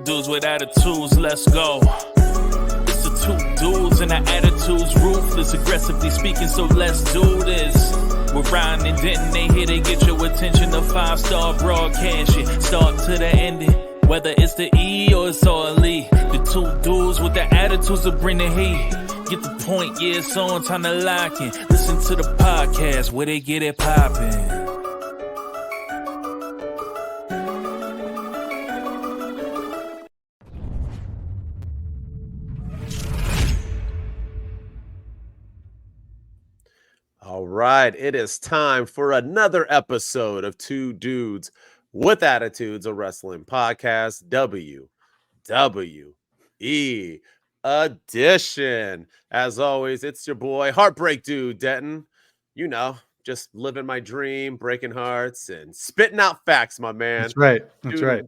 dudes with attitudes, let's go. It's the two dudes and the attitudes, ruthless, aggressively speaking, so let's do this. We're Ryan and Denton, they here to get your attention. The 5-star broadcast shit, start to the ending. Whether it's the E or it's all E. The two dudes with the attitudes that bring the heat. Get the point, yeah, it's on, time to lock in. Listen to the podcast where they get it poppin'. All right, it is time for another episode of Two Dudes with Attitudes, a wrestling podcast, WWE edition. As always, it's your boy, Heartbreak Dude, Denton. You know, just living my dream, breaking hearts, and spitting out facts, my man. That's right. That's right.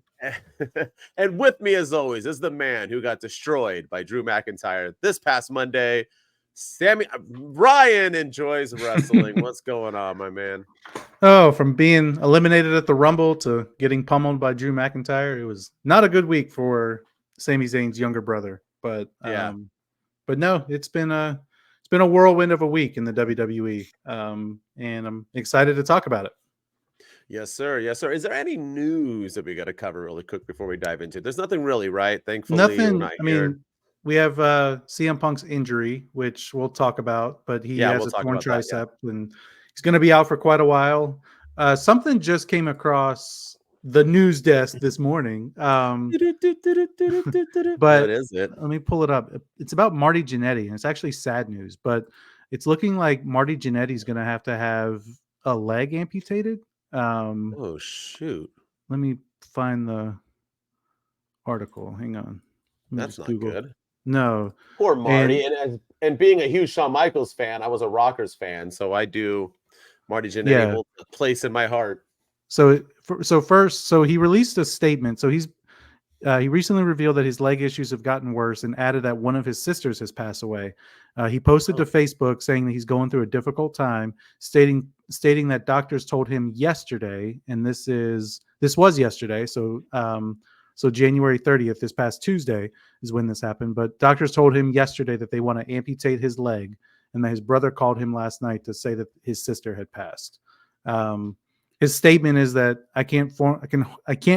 And with me, as always, is the man who got destroyed by Drew McIntyre this past Monday. Ryan enjoys wrestling. What's going on, my man? Oh, from being eliminated at the Rumble to getting pummeled by Drew McIntyre, it was not a good week for Sami Zayn's younger brother. But yeah, but no, it's been a whirlwind of a week in the WWE, and I'm excited to talk about it. Yes, sir. Yes, sir. Is there any news that we got to cover really quick before we dive into it? There's nothing really, right? Thankfully, nothing. I mean, we have CM Punk's injury, which we'll talk about, but he has a torn tricep and he's going to be out for quite a while. Something just came across the news desk this morning. But what is it? Let me pull it up. It's about Marty Jannetty, and it's actually sad news, but it's looking like Marty Jannetty is going to have a leg amputated. Oh, shoot. Let me find the article. Hang on. That's not good. No. Poor Marty. And being a huge Shawn Michaels fan, I was a Rockers fan, so I do Marty Jannetty holds a place in my heart. So he released a statement. So he recently revealed that his leg issues have gotten worse and added that one of his sisters has passed away. He posted to Facebook saying that he's going through a difficult time, stating that doctors told him yesterday, and this was yesterday. So January 30th, this past Tuesday, is when this happened. But doctors told him yesterday that they want to amputate his leg, and that his brother called him last night to say that his sister had passed. His statement is that I can't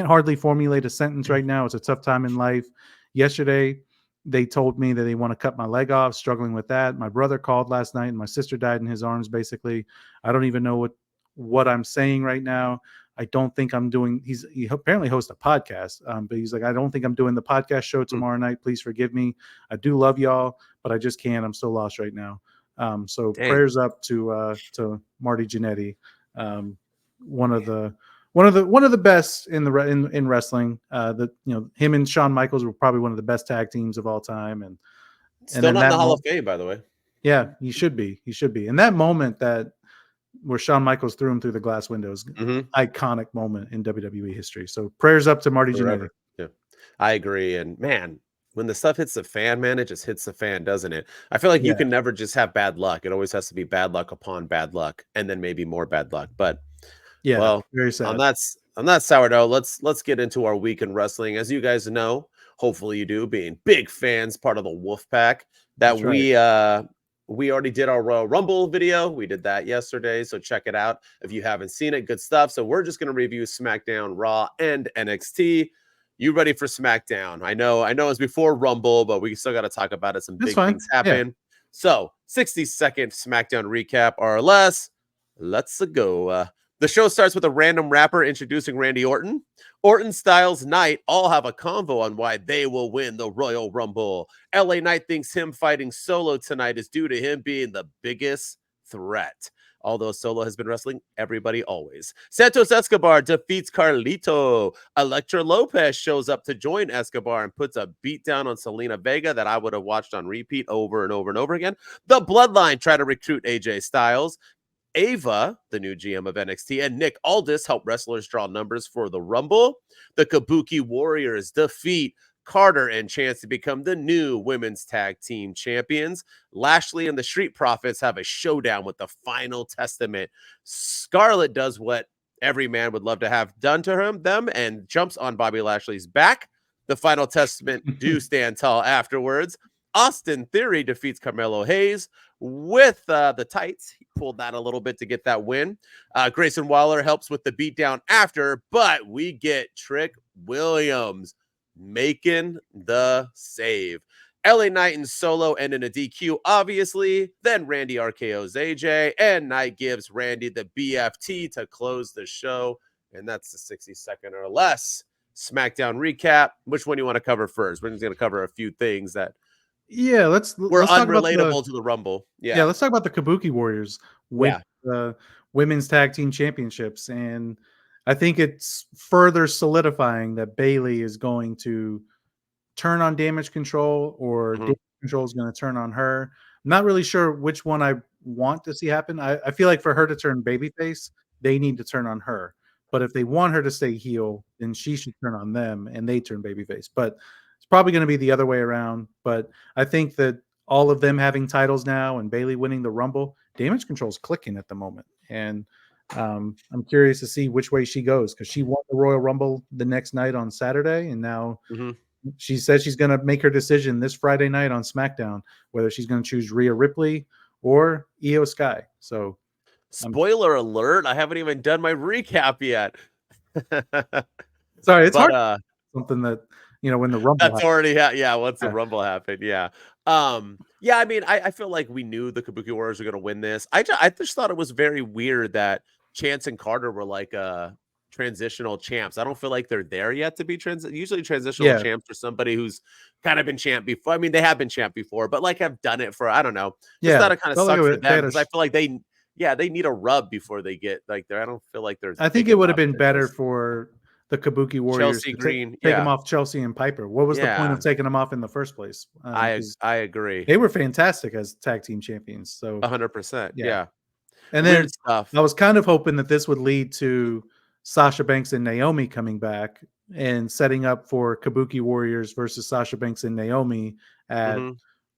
hardly formulate a sentence right now. It's a tough time in life. Yesterday, they told me that they want to cut my leg off, struggling with that. My brother called last night, and my sister died in his arms, basically. I don't even know what I'm saying right now. I don't think I'm doing, he apparently hosts a podcast, but he's like, I don't think I'm doing the podcast show tomorrow night. Please forgive me. I do love y'all, but I just can't. I'm so lost right now. So prayers up to Marty Jannetty, one of the best in wrestling. Him and Shawn Michaels were probably one of the best tag teams of all time, and still not in the Hall of Fame, by the way. Yeah, he should be. And that moment where Shawn Michaels threw him through the glass windows, iconic moment in WWE history. So prayers up to Marty Jannetty. Yeah, I agree. And man, when the stuff hits the fan, man, it just hits the fan, doesn't it? I feel like you can never just have bad luck. It always has to be bad luck upon bad luck, and then maybe more bad luck. But yeah, well, very sad. On that sourdough, let's get into our week in wrestling. As you guys know, hopefully you do, being big fans, part of the Wolf Pack, that we already did our Royal Rumble video. We did that yesterday, so check it out if you haven't seen it. Good stuff. So we're just going to review SmackDown, Raw, and NXT. You ready for SmackDown? I know it's before Rumble, but we still got to talk about it. Some big things happen. Yeah. So 60-second SmackDown recap or less. Let's go. The show starts with a random rapper introducing Randy Orton. Orton, Styles, Knight all have a convo on why they will win the Royal Rumble. LA Knight thinks him fighting Solo tonight is due to him being the biggest threat. Although Solo has been wrestling everybody always. Santos Escobar defeats Carlito. Elektra Lopez shows up to join Escobar and puts a beat down on Selena Vega that I would have watched on repeat over and over and over again. The Bloodline try to recruit AJ Styles. Ava, the new GM of NXT, and Nick Aldis help wrestlers draw numbers for the Rumble. The Kabuki Warriors defeat Carter and Chance to become the new women's tag team champions. Lashley and the Street Profits have a showdown with the Final Testament. Scarlett does what every man would love to have done to them and jumps on Bobby Lashley's back. The Final Testament do stand tall afterwards. Austin Theory defeats Carmelo Hayes with the tights. He pulled that a little bit to get that win. Grayson Waller helps with the beatdown after, but we get Trick Williams making the save. LA Knight and Solo end in a DQ, obviously. Then Randy RKO's AJ, and Knight gives Randy the BFT to close the show. And that's the 60-second or less SmackDown recap. Which one do you want to cover first? We're just going to cover a few things that let's unrelatable to the Rumble. Yeah, let's talk about the Kabuki Warriors with the women's tag team championships. And I think it's further solidifying that Bayley is going to turn on Damage Control, or Damage Control is going to turn on her. I'm not really sure which one I want to see happen. I feel like for her to turn babyface, they need to turn on her. But if they want her to stay heel, then she should turn on them and they turn babyface. But it's probably going to be the other way around. But I think that all of them having titles now and Bayley winning the Rumble, Damage Control is clicking at the moment. And I'm curious to see which way she goes, because she won the Royal Rumble the next night on Saturday. And now she says she's going to make her decision this Friday night on SmackDown, whether she's going to choose Rhea Ripley or Io Sky. So, spoiler alert, I haven't even done my recap yet. Sorry, it's hard. Something that, when the Rumble that's already once the Rumble happened. I mean, I feel like we knew the Kabuki Warriors were going to win this. I just thought it was very weird that Chance and Carter were like transitional champs. I don't feel like they're there yet to be usually transitional champs for somebody who's kind of been champ before. I mean, they have been champ before, but like have done it for, I don't know. Just thought it kind of sucks for them, because I feel like they need a rub before they get like there. I don't feel like there's. I think it would have been better for the Kabuki Warriors Chelsea Green take them off Chelsea and Piper. What was the point of taking them off in the first place? I agree. They were fantastic as tag team champions. So 100%. Yeah. And then I was kind of hoping that this would lead to Sasha Banks and Naomi coming back and setting up for Kabuki Warriors versus Sasha Banks and Naomi at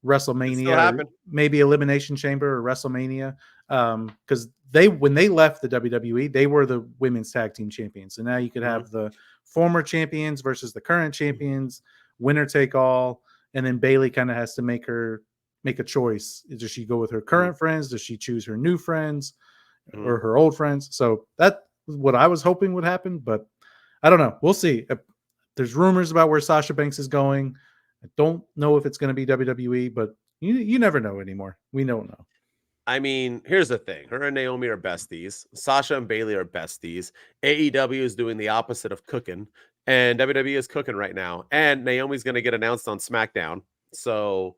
WrestleMania, maybe Elimination Chamber or WrestleMania. Because when they left the WWE, they were the women's tag team champions. And now you could have the former champions versus the current champions, winner take all. And then Bayley kind of has to make a choice. Does she go with her current friends? Does she choose her new friends or her old friends? So that's what I was hoping would happen, but I don't know. We'll see. There's rumors about where Sasha Banks is going. I don't know if it's going to be WWE, but you never know anymore. We don't know. I mean, here's the thing. Her and Naomi are besties. Sasha and Bayley are besties. AEW is doing the opposite of cooking, and WWE is cooking right now. And Naomi's going to get announced on SmackDown. So,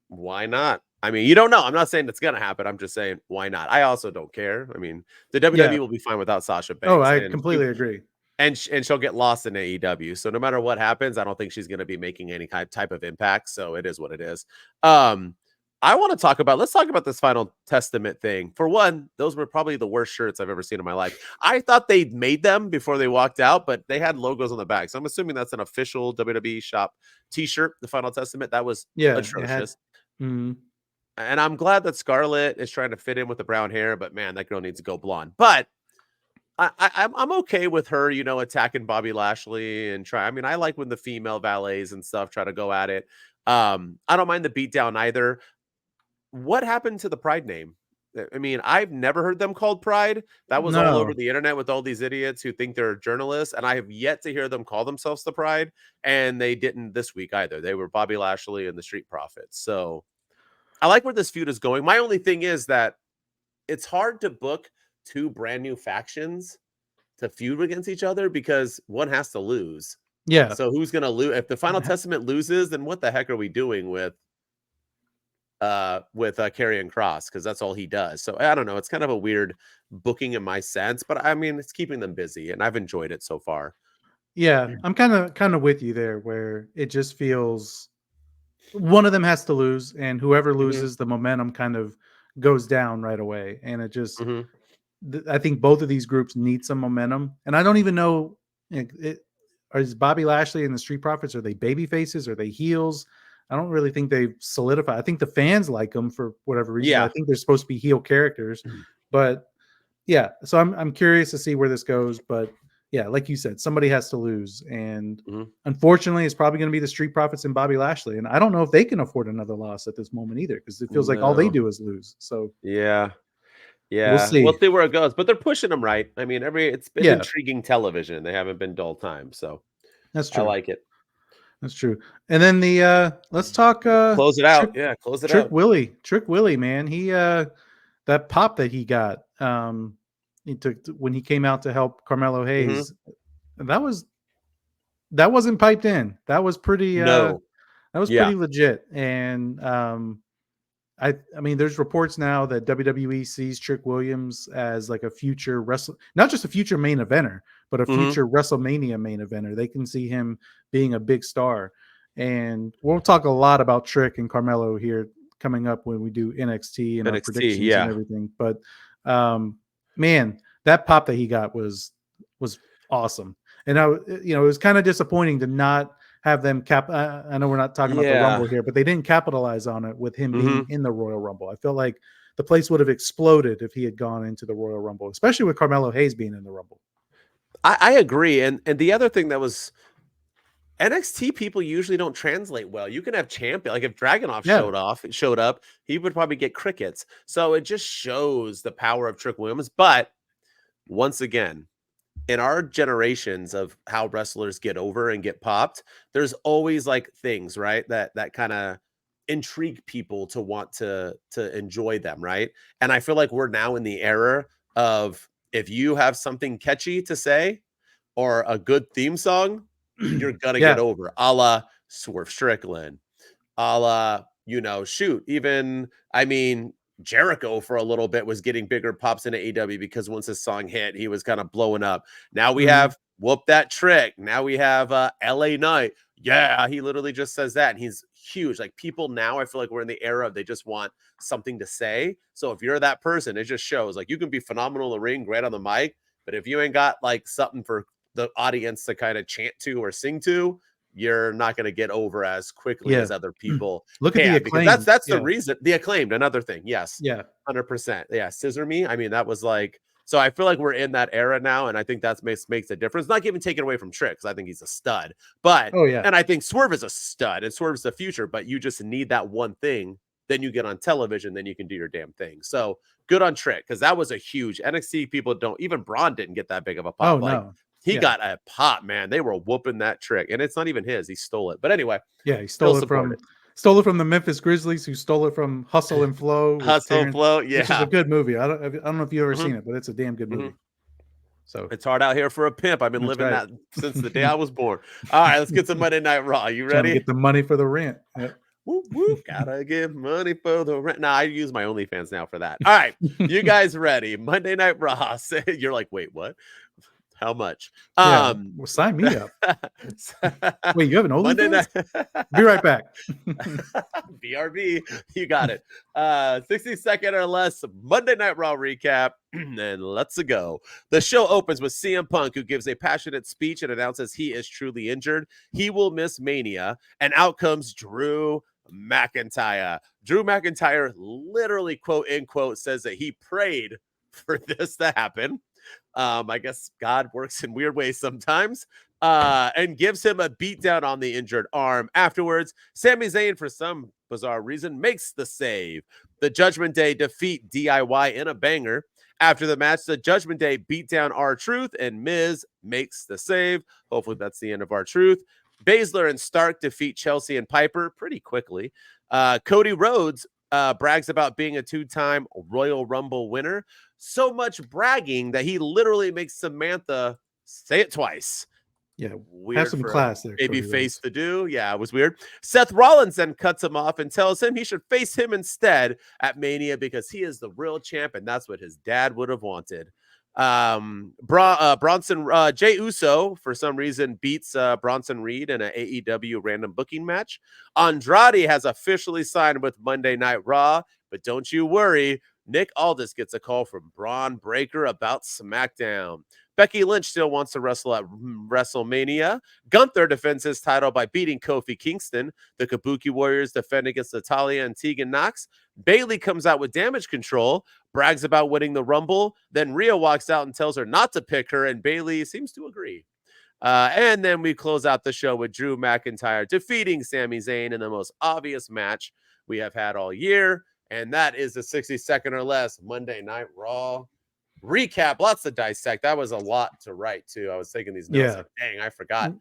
why not? I mean, you don't know. I'm not saying it's going to happen. I'm just saying, why not? I also don't care. I mean, the WWE will be fine without Sasha Banks. Oh, I completely agree. And she'll get lost in AEW. So no matter what happens, I don't think she's going to be making any type of impact. So it is what it is. Let's talk about this Final Testament thing. For one, those were probably the worst shirts I've ever seen in my life. I thought they made them before they walked out, but they had logos on the back. So I'm assuming that's an official WWE shop t-shirt, the Final Testament. That was atrocious. And I'm glad that Scarlett is trying to fit in with the brown hair, but man, that girl needs to go blonde. But I'm okay with her, attacking Bobby Lashley and try. I mean, I like when the female valets and stuff try to go at it. I don't mind the beatdown either. What happened to the Pride name? I mean, I've never heard them called Pride. That was all over the internet with all these idiots who think they're journalists, and I have yet to hear them call themselves the Pride, and they didn't this week either. They were Bobby Lashley and the Street Profits. So I like where this feud is going. My only thing is that it's hard to book two brand new factions to feud against each other because one has to lose. Yeah. So who's going to lose? If the Final Testament loses, then what the heck are we doing with Karrion Kross? Because that's all he does. So I don't know. It's kind of a weird booking in my sense, but I mean, it's keeping them busy, and I've enjoyed it so far. Yeah, I'm kind of with you there, where it just feels one of them has to lose, and whoever loses, the momentum kind of goes down right away, and it just. I think both of these groups need some momentum, and I don't even know. Is Bobby Lashley and the Street Profits, are they baby faces? Are they heels? I don't really think they've solidified. I think the fans like them for whatever reason. Yeah. I think they're supposed to be heel characters, but yeah. So I'm curious to see where this goes. But yeah, like you said, somebody has to lose. And Mhm. unfortunately, it's probably going to be the Street Profits and Bobby Lashley. And I don't know if they can afford another loss at this moment either, because it feels like all they No. do is lose. So Yeah. we'll Yeah. We'll see. see where it goes. But they're pushing them right. I mean, it's been Yeah, intriguing television. They haven't been dull time. So that's I true. like it. That's true. And then let's talk Close it Trick, out. Yeah, close it Trick out. Willie. Trick Willie, man. He that pop that he got he took when he came out to help Carmelo Mhm. Hayes. That wasn't piped in. That was pretty No. Yeah. legit. And I mean, there's reports now that WWE sees Trick Williams as like a future not just a future main eventer, but a Mhm. future WrestleMania main eventer. They can see him being a big star. And we'll talk a lot about Trick and Carmelo here coming up when we do NXT and our NXT. predictions and Yeah. everything. But man, that pop that he got was awesome. And it was kind of disappointing to not have them I know we're not talking about the Yeah. Rumble here, but they didn't capitalize on it with him being Mhm. in the Royal Rumble. I feel like the place would have exploded if he had gone into the Royal Rumble, especially with Carmelo Hayes being in the Rumble. I agree. And the other thing that was NXT people usually don't translate well. You can have champion, like if Dragunov showed up, he would probably get crickets. So it just shows the power of Trick Williams. But once again, in our generations of how wrestlers get over and get popped, there's always like things, right? That kind of intrigue people to want to enjoy them, right? And I feel like we're now in the era of if you have something catchy to say or a good theme song, you're gonna get Yeah. over. A la Swerve Strickland, a la, shoot, even I mean, Jericho for a little bit was getting bigger pops in AEW because once his song hit, he was kind of blowing up. Now we Mhm. have Whoop That Trick. Now we have LA Knight. Yeah, he literally just says that, and he's huge. Like people now, I feel like we're in the era of they just want something to say. So if you're that person, it just shows like you can be phenomenal in the ring, great on the mic, but if you ain't got like something for the audience to kind of chant to or sing to, you're not going to get over as quickly Yeah. as other people Look at the can, because Acclaimed. that's the Yeah. reason. The Acclaimed, another thing. Yes. Yeah. 100%. Yeah. Scissor Me. I mean, that was like, so I feel like we're in that era now. And I think that makes a difference. Not even taken away from Trick, because I think he's a stud, but, Oh yeah. and I think Swerve is a stud and Swerve's the future, but you just need that one thing. Then you get on television, then you can do your damn thing. So good on Trick, because that was a huge NXT. People don't, even Braun didn't get that big of a pop. Oh Like, no. he Yeah. got a pop, man. They were whooping that Trick, and it's not even his. He stole it. But anyway, Yeah, he still stole it support it. stole it from the Memphis Grizzlies, who stole it from Hustle and Flow with Hustle and Terrence, Flow, which is a yeah. good movie. I don't know if you've ever Mhm, seen it, but it's a damn good mhm. movie. So It's hard out here for a pimp. I've been that's living right. that since the day I was born. All right, let's get some Monday Night Raw. You Trying to ready? get the money for the rent. Yep. Whoop, whoop. Gotta give money for the rent. Nah, I use my OnlyFans now for that. All right, you guys ready? Monday Night Raw. You're like, wait, what? How much? Yeah. Well, sign me up. Wait, you have an Monday OnlyFans? Night. Be right back. BRB, you got it. 60-second or less Monday Night Raw recap, and let's go. The show opens with CM Punk, who gives a passionate speech and announces he is truly injured. He will miss Mania, and out comes Drew McIntyre. Drew McIntyre literally, quote unquote, says that he prayed for this to happen. I guess God works in weird ways sometimes. And gives him a beatdown on the injured arm. Afterwards, Sami Zayn, for some bizarre reason, makes the save. The Judgment Day defeat DIY in a banger. After the match, the Judgment Day beat down R-Truth, and Miz makes the save. Hopefully that's the end of R-Truth. Baszler and Stark defeat Chelsea and Piper pretty quickly. Cody Rhodes brags about being a 2-time Royal Rumble winner. So much bragging that he literally makes Samantha say it twice. Yeah, Weird have some for class there. baby face to do. Yeah, it was weird. Seth Rollins then cuts him off and tells him he should face him instead at Mania because he is the real champ, and that's what his dad would have wanted. Bronson Jey Uso for some reason beats Bronson Reed in an AEW random booking match. Andrade has officially signed with Monday Night Raw, but don't you worry, Nick Aldis gets a call from Braun Breaker about SmackDown. Becky Lynch still wants to wrestle at WrestleMania. Gunther defends his title by beating Kofi Kingston. The Kabuki Warriors defend against Natalya and Tegan Nox. Bayley comes out with Damage Control. brags about winning the Rumble. Then Rhea walks out and tells her not to pick her, and Bayley seems to agree. And then we close out the show with Drew McIntyre defeating Sami Zayn in the most obvious match we have had all year. And that is the 60-second or less Monday Night Raw recap. Lots to dissect. That was a lot to write, too. I was taking these notes. Like, dang, I forgot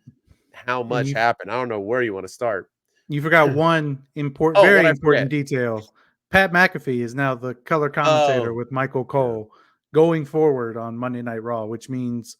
how much happened. I don't know where you want to start. You forgot one very important detail. Pat McAfee is now the color commentator with Michael Cole going forward on Monday Night Raw, which means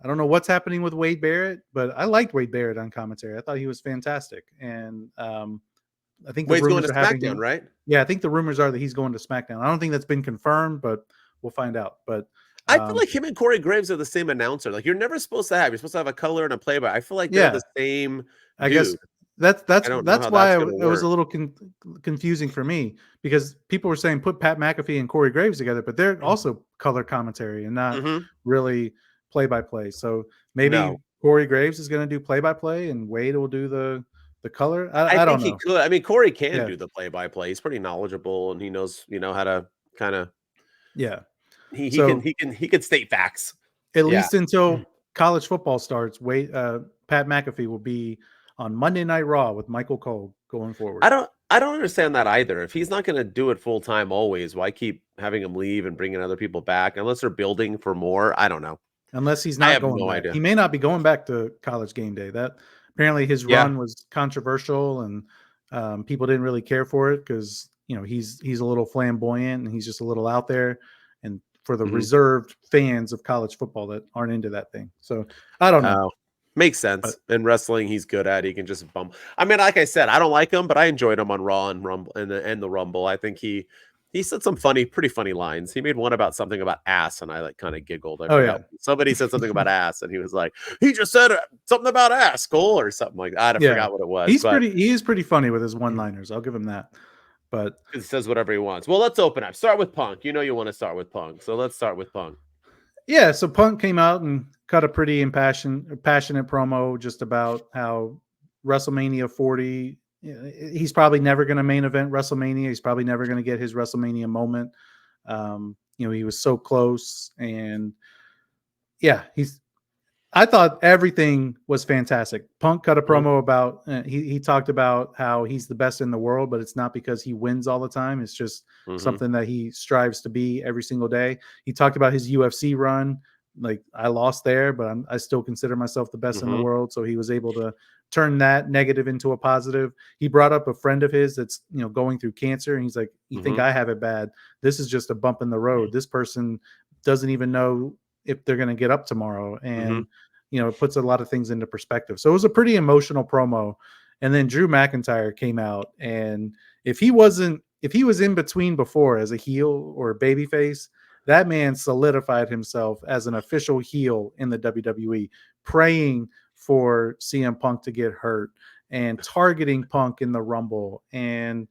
I don't know what's happening with Wade Barrett, but I liked Wade Barrett on commentary. I thought he was fantastic. And I think Wade's going to SmackDown, right? Yeah, I think the rumors are that he's going to SmackDown. I don't think that's been confirmed, but we'll find out. But I feel like him and Corey Graves are the same announcer. Like, you're never supposed to have. You're supposed to have a color and a play-by. I feel like they're the same. I guess that's why it was a little confusing for me, because people were saying put Pat McAfee and Corey Graves together, but they're also color commentary and not really play-by-play. So maybe Corey Graves is going to do play-by-play and Wade will do the color. I don't know. He could. I mean, Corey can do the play-by-play. He's pretty knowledgeable and he knows, how to kind of. Yeah. He can state facts. At least until college football starts, Pat McAfee will be on Monday Night Raw with Michael Cole going forward. I don't understand that either. If he's not going to do it full time always, why keep having him leave and bringing other people back? Unless they're building for more, I don't know. Unless he's not going back. Idea. He may not be going back to College Game Day. That apparently his run was controversial and people didn't really care for it because he's a little flamboyant and he's just a little out there. And for the reserved fans of college football that aren't into that thing. So I don't know. Makes sense. In wrestling, he's good at. He can just bump. I mean, like I said, I don't like him, but I enjoyed him on Raw and Rumble and the Rumble. I think he said some pretty funny lines. He made one about something about ass, and I kind of giggled. Somebody said something about ass, and he was like, he just said something about ass, Cole, or something like that. I forgot what it was. He is pretty funny with his one-liners. I'll give him that. But he says whatever he wants. Well, let's open up. Start with Punk. You want to start with Punk, so let's start with Punk. Yeah, so Punk came out and cut a pretty passionate promo just about how WrestleMania 40. He's probably never going to main event WrestleMania. He's probably never going to get his WrestleMania moment. He was so close, and I thought everything was fantastic. Punk cut a promo about he talked about how he's the best in the world, but it's not because he wins all the time. It's just something that he strives to be every single day. He talked about his UFC run. Like, I lost there, but I still consider myself the best in the world. So he was able to turn that negative into a positive. He brought up a friend of his that's going through cancer, and he's like, "You think I have it bad? This is just a bump in the road. This person doesn't even know if they're going to get up tomorrow." And it puts a lot of things into perspective. So it was a pretty emotional promo. And then Drew McIntyre came out, and if he was in between before as a heel or a babyface, that man solidified himself as an official heel in the WWE, praying for CM Punk to get hurt and targeting Punk in the Rumble, and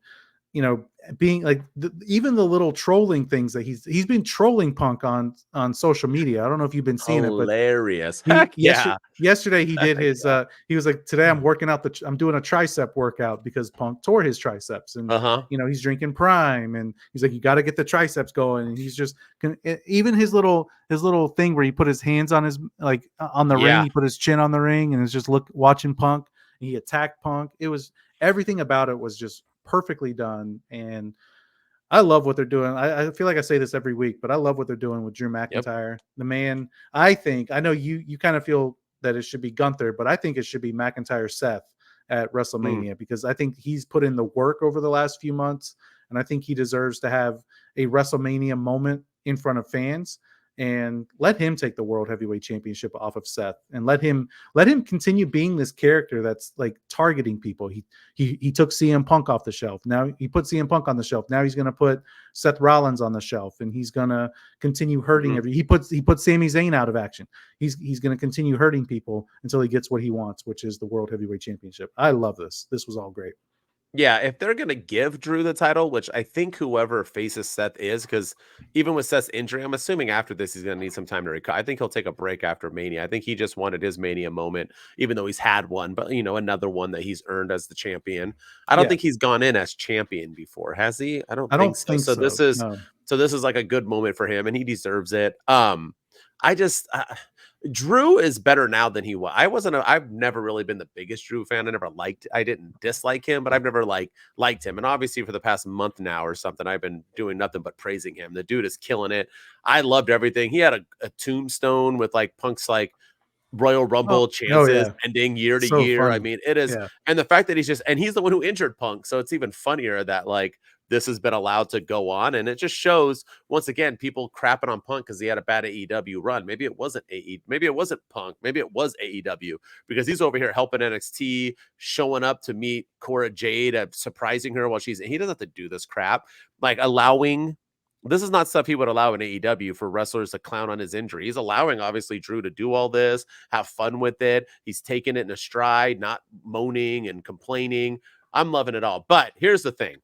being like even the little trolling things that he's been trolling Punk on social media. I don't know if you've been seeing Hilarious. it, but yesterday he did his he was like, today I'm working out I'm doing a tricep workout because Punk tore his triceps, and he's drinking Prime, and he's like, you got to get the triceps going, and he's just even his little thing where he put his hands on his on the ring, he put his chin on the ring and is just watching Punk, and he attacked Punk. It was everything about it was just perfectly done, and I love what they're doing. I feel like I say this every week, but I love what they're doing with Drew McIntyre. The man, I know you kind of feel that it should be Gunther, but I think it should be McIntyre Seth at WrestleMania because I think he's put in the work over the last few months, and I think he deserves to have a WrestleMania moment in front of fans. And let him take the World Heavyweight Championship off of Seth, and let him continue being this character that's like targeting people. He took CM Punk off the shelf. Now he put CM Punk on the shelf. Now he's going to put Seth Rollins on the shelf, and he's going to continue hurting he put Sami Zayn out of action. He's going to continue hurting people until he gets what he wants, which is the World Heavyweight Championship. I love this. This was all great. Yeah, if they're going to give Drew the title, which I think whoever faces Seth is, because even with Seth's injury, I'm assuming after this he's going to need some time to recover. I think he'll take a break after Mania. I think he just wanted his Mania moment, even though he's had one, but another one that he's earned as the champion. I don't think he's gone in as champion before, has he? I don't think so. So this is So this is like a good moment for him, and he deserves it. Drew is better now than he was. I've never really been the biggest Drew fan. I didn't dislike him, but I've never liked him. And obviously for the past month now or something, I've been doing nothing but praising him. The dude is killing it. I loved everything. He had a tombstone with like Punk's like Royal Rumble chances ending year to year. Funny. I mean, it is. Yeah. And the fact that he's the one who injured Punk. So it's even funnier that like this has been allowed to go on. And it just shows once again, people crapping on Punk because he had a bad AEW run. Maybe it wasn't maybe it wasn't Punk. Maybe it was AEW because he's over here helping NXT, showing up to meet Cora Jade, surprising her while he doesn't have to do this crap. Like this is not stuff he would allow in AEW for wrestlers to clown on his injury. He's allowing, obviously, Drew to do all this, have fun with it. He's taking it in a stride, not moaning and complaining. I'm loving it all. But here's the thing.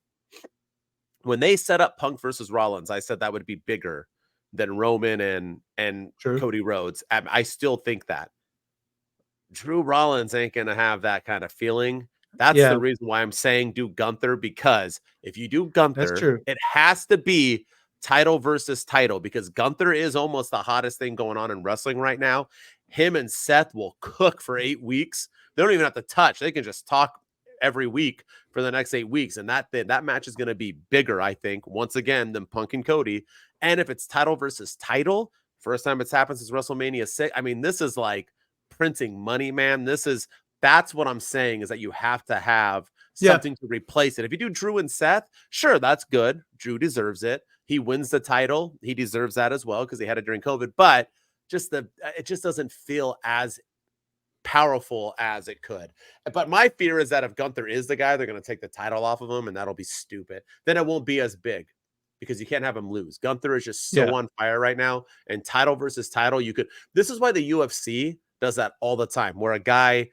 When they set up Punk versus Rollins, I said that would be bigger than Roman and Cody Rhodes. I still think that. Drew Rollins ain't going to have that kind of feeling. That's the reason why I'm saying do Gunther, because if you do Gunther, it has to be title versus title, because Gunther is almost the hottest thing going on in wrestling right now. Him and Seth will cook for 8 weeks. They don't even have to touch. They can just talk every week for the next 8 weeks. And that match is going to be bigger, I think, once again, than Punk and Cody. And if it's title versus title, first time it's happened since WrestleMania 6. I mean, this is like printing money, man. That's what I'm saying, is that you have to have something to replace it. If you do Drew and Seth, sure, that's good. Drew deserves it. He wins the title. He deserves that as well because he had it during COVID. But it just doesn't feel as powerful as it could. But my fear is that if Gunther is the guy, they're going to take the title off of him, and that'll be stupid. Then it won't be as big because you can't have him lose. Gunther is just so on fire right now, and title versus title, this is why the UFC does that all the time, where a guy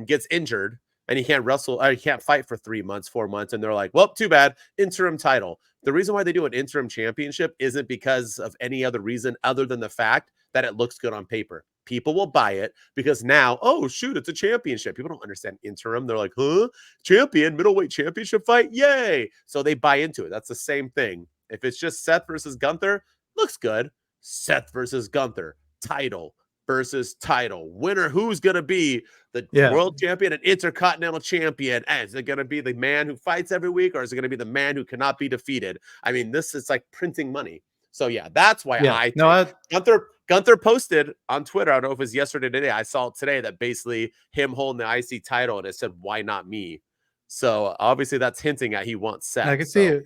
gets injured and he can't wrestle, or he can't fight for 3 months, 4 months, and they're like, well, too bad, interim title. The reason why they do an interim championship isn't because of any other reason other than the fact that it looks good on paper. People will buy it because now, oh, shoot, it's a championship. People don't understand interim. They're like, huh? Champion, middleweight championship fight? Yay. So they buy into it. That's the same thing. If it's just Seth versus Gunther, looks good. Seth versus Gunther, title versus title. Winner, who's going to be the world champion and intercontinental champion? And is it going to be the man who fights every week, or is it going to be the man who cannot be defeated? I mean, this is like printing money. So, that's why I think Gunther posted on Twitter, I don't know if it was yesterday or today, I saw it today, that basically him holding the IC title, and it said, why not me? So, obviously, that's hinting at he wants Seth. I can see it,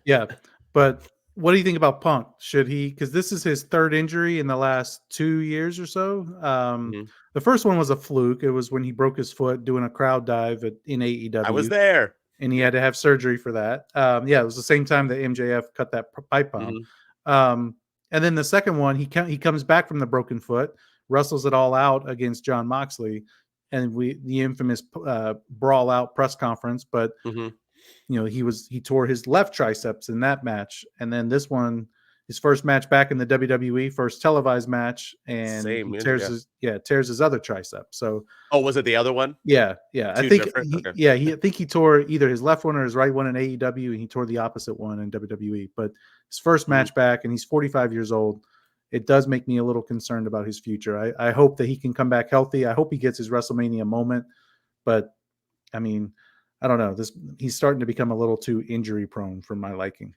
yeah. But what do you think about Punk? Should he, because this is his third injury in the last 2 years or so. The first one was a fluke. It was when he broke his foot doing a crowd dive in AEW. I was there. And he had to have surgery for that. It was the same time that MJF cut that pipe bomb. And then the second one, he comes back from the broken foot, wrestles it all out against Jon Moxley, and the infamous brawl out press conference. But he tore his left triceps in that match, and then this one, his first match back in the WWE, first televised match, and he tears his other tricep. So, was it the other one? Yeah. I think he tore either his left one or his right one in AEW, and he tore the opposite one in WWE. But his first match back, and he's 45 years old. It does make me a little concerned about his future. I hope that he can come back healthy. I hope he gets his WrestleMania moment. But I mean, I don't know. He's starting to become a little too injury prone for my liking.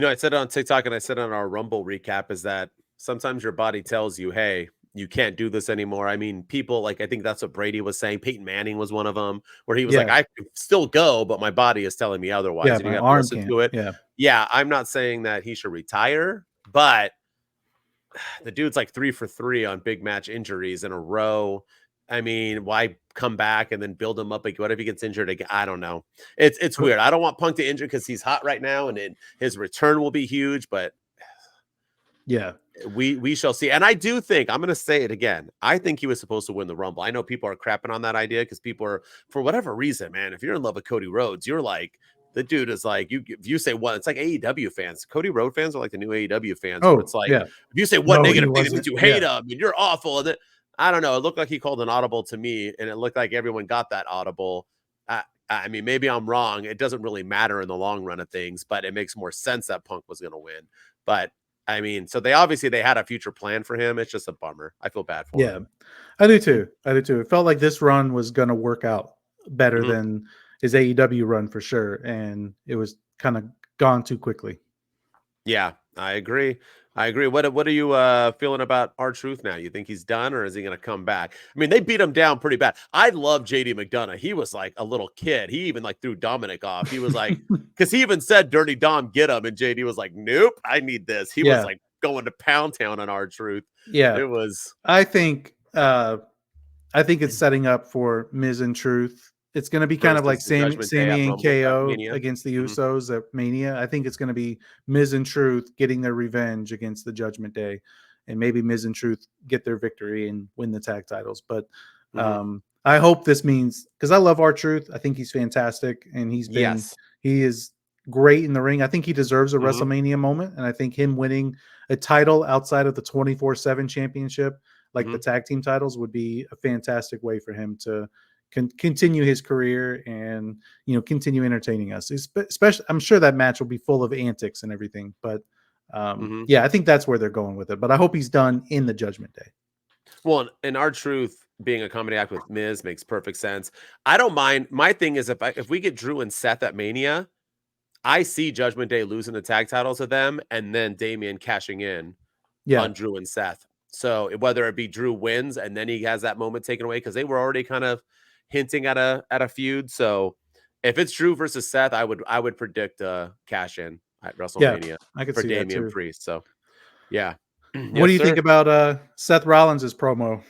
I said it on TikTok, and I said on our Rumble recap, is that sometimes your body tells you, hey, you can't do this anymore. I mean, people, like, I think that's what Brady was saying. Peyton Manning was one of them, where he was like, I can still go, but my body is telling me otherwise. Yeah, and you my have arm to listen can't. to it. Yeah, I'm not saying that he should retire, but the dude's like 3 for 3 on big match injuries in a row. I mean, why come back and then build him up? Like, what if he gets injured again? I don't know. It's weird. I don't want Punk to injure because he's hot right now, and his return will be huge. But we shall see. And I do think, I'm going to say it again, I think he was supposed to win the Rumble. I know people are crapping on that idea because people are, for whatever reason, man, if you're in love with Cody Rhodes, you're like, the dude is like, if you say one, it's like AEW fans. Cody Rhodes fans are like the new AEW fans. Oh, it's like, if you say one negative thing, it means you hate him and you're awful. And then, I don't know. It looked like he called an audible to me, and it looked like everyone got that audible. I mean, maybe I'm wrong. It doesn't really matter in the long run of things, but it makes more sense that Punk was going to win. But I mean, so they had a future plan for him. It's just a bummer. I feel bad for him. I do too. It felt like this run was going to work out better than his AEW run for sure. And it was kind of gone too quickly. Yeah, I agree. What are you feeling about R-Truth now? You think he's done, or is he going to come back? I mean, they beat him down pretty bad. I love JD McDonough. He was like a little kid. He even like threw Dominic off. He was like, because he even said, "Dirty Dom, get him," and JD was like, "Nope, I need this." He was like going to Pound Town on R-Truth. Yeah, it was. I think it's setting up for Miz and Truth. It's going to be kind of like Sami and KO against the Usos at Mania. I think it's going to be Miz and Truth getting their revenge against the Judgment Day, and maybe Miz and Truth get their victory and win the tag titles. But I hope this means, because I love R-Truth. I think he's fantastic, and he is great in the ring. I think he deserves a WrestleMania moment, and I think him winning a title outside of the 24/7 championship, like the tag team titles, would be a fantastic way for him to continue his career and continue entertaining us. Especially, I'm sure that match will be full of antics and everything. But I think that's where they're going with it. But I hope he's done in the Judgment Day. Well, and R-Truth being a comedy act with Miz makes perfect sense. I don't mind. My thing is, if we get Drew and Seth at Mania, I see Judgment Day losing the tag titles to them, and then Damian cashing in on Drew and Seth. So whether it be Drew wins and then he has that moment taken away, because they were already kind of hinting at a feud. So if it's Drew versus Seth, I would predict a cash in at WrestleMania I could for see Damian Priest. So yeah. What do you think about Seth Rollins' promo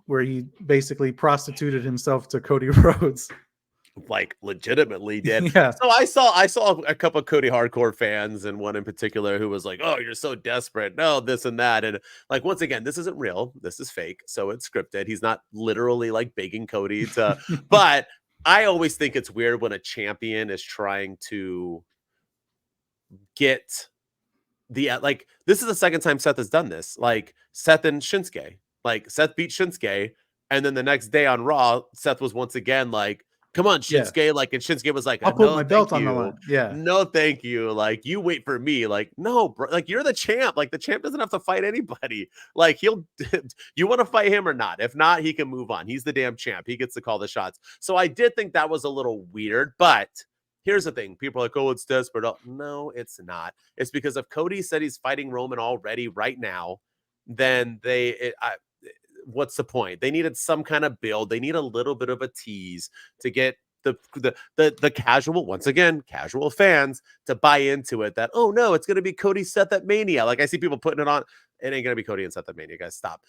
where he basically prostituted himself to Cody Rhodes? Like legitimately did. Yeah. So I saw a couple of Cody hardcore fans, and one in particular who was like, "Oh, you're so desperate. No, this and that." And like, once again, this isn't real. This is fake. So it's scripted. He's not literally like begging Cody to, but I always think it's weird when a champion is trying to get like, this is the second time Seth has done this. Like Seth and Shinsuke. Like Seth beat Shinsuke, and then the next day on Raw, Seth was once again like, "Come on, Shinsuke." Yeah. Like, and Shinsuke was like, "I'll put my belt on the line." Yeah. "No, thank you. Like, you wait for me." Like, no, bro. Like, you're the champ. Like, the champ doesn't have to fight anybody. Like, you want to fight him or not? If not, he can move on. He's the damn champ. He gets to call the shots. So I did think that was a little weird, but here's the thing. People are like, "Oh, it's desperate." No, it's not. It's because if Cody said he's fighting Roman already right now, then what's the point? They needed some kind of build. They need a little bit of a tease to get the casual, once again, casual fans to buy into it, that, oh no, it's going to be Cody Seth at Mania. Like, I see people putting it on. It ain't going to be Cody and Seth at Mania, guys. Stop.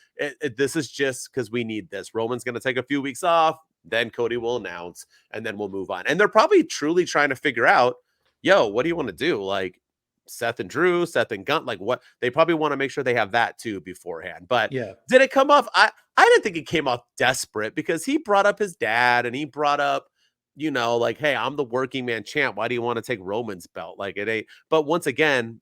This is just because we need this. Roman's going to take a few weeks off. Then Cody will announce, and then we'll move on. And they're probably truly trying to figure out, yo, what do you want to do? Like, Seth and Drew, Seth and Gunn, like, what they probably want to make sure they have that too beforehand. But did it come off? I didn't think it came off desperate, because he brought up his dad, and he brought up, like, hey, I'm the working man champ. Why do you want to take Roman's belt? Like, it ain't. But once again,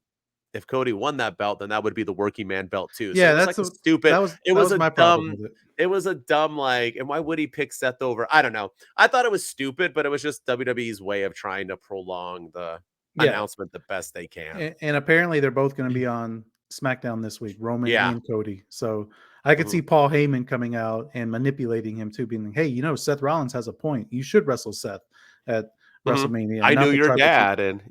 if Cody won that belt, then that would be the working man belt too. So yeah, that's like stupid. It was my problem with it. It was a dumb, like, and why would he pick Seth over? I don't know. I thought it was stupid, but it was just WWE's way of trying to prolong the announcement the best they can. And apparently they're both going to be on SmackDown this week, Roman and Cody. So I could see Paul Heyman coming out and manipulating him too, being like, "Hey, Seth Rollins has a point. You should wrestle Seth at WrestleMania." I knew your dad, and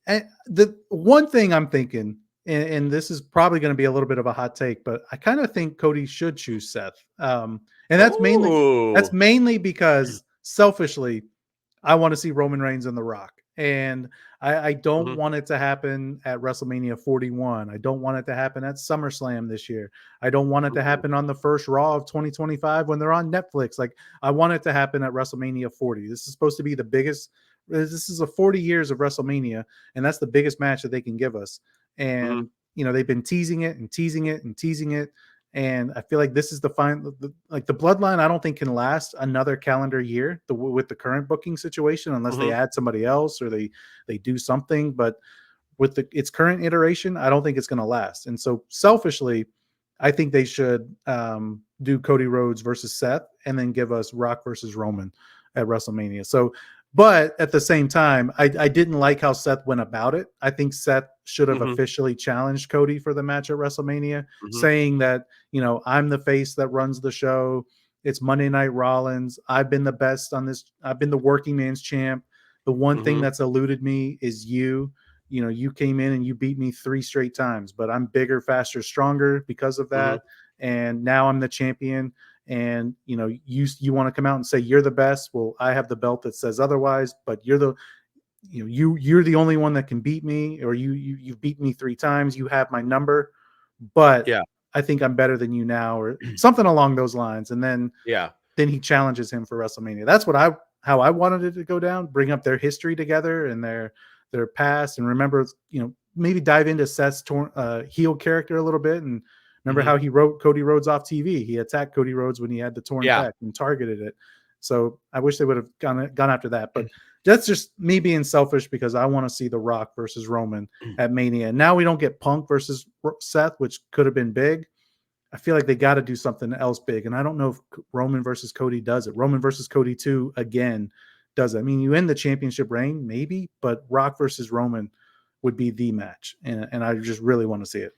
And the one thing I'm thinking, and this is probably going to be a little bit of a hot take, but I kind of think Cody should choose Seth. And that's mainly because selfishly, I want to see Roman Reigns and The Rock. And I don't want it to happen at WrestleMania 41. I don't want it to happen at SummerSlam this year. I don't want it to happen on the first Raw of 2025 when they're on Netflix. Like, I want it to happen at WrestleMania 40. This is supposed to be the biggest. This is a 40 years of WrestleMania, and that's the biggest match that they can give us. And they've been teasing it and teasing it and teasing it. And I feel like this is the Bloodline, I don't think can last another calendar year with the current booking situation, unless they add somebody else or they do something. But with its current iteration, I don't think it's going to last. And so selfishly, I think they should do Cody Rhodes versus Seth, and then give us Rock versus Roman at WrestleMania. So, but at the same time, I didn't like how Seth went about it. I think Seth should have officially challenged Cody for the match at WrestleMania, saying that, you know, I'm the face that runs the show. It's Monday Night Rollins. I've been the best on this. I've been the working man's champ. The one thing that's eluded me is you. You know, you came in and you beat me 3 straight times, but I'm bigger, faster, stronger because of that. And now I'm the champion. And, you know, you want to come out and say you're the best. Well, I have the belt that says otherwise, but you're the only one that can beat me, or you've beaten me 3 times. You have my number, but I think I'm better than you now, or something along those lines. And then he challenges him for WrestleMania. That's how I wanted it to go down. Bring up their history together and their past, and remember, you know, maybe dive into Seth's heel character a little bit, and remember how he wrote Cody Rhodes off TV. He attacked Cody Rhodes when he had the torn pec and targeted it. So I wish they would have gone after that, but that's just me being selfish because I want to see The Rock versus Roman at Mania. Now we don't get Punk versus Seth, which could have been big. I feel like they got to do something else big, and I don't know if Roman versus Cody does it. Roman versus Cody 2 again does it. I mean, you end the championship reign, maybe, but Rock versus Roman would be the match, and I just really want to see it.